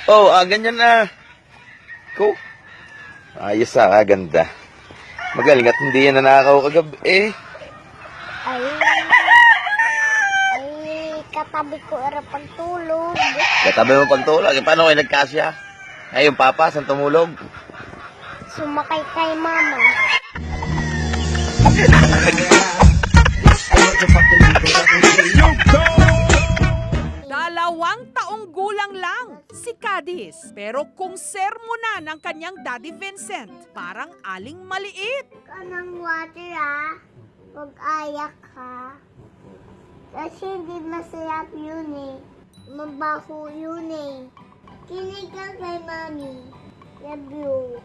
Oh, ganyan na. Ko. Ayos ganda. Magaling at hindi yan nanakaw kagabi eh. Ay, katabi ko era pagtulog. Katabi mo pagtulog. Paano kayo nagkasya? Ay, yung papa, saan tumulog? Sumakay kay mama. Dalawang taong gulang lang si Cadiz. Pero kung sermona ng kanyang Daddy Vincent, parang aling maliit. Kanang water huwag ayak ha. Kasi hindi masarap yun eh. Mabaho yun eh. Kinig ka kay mami. Love you.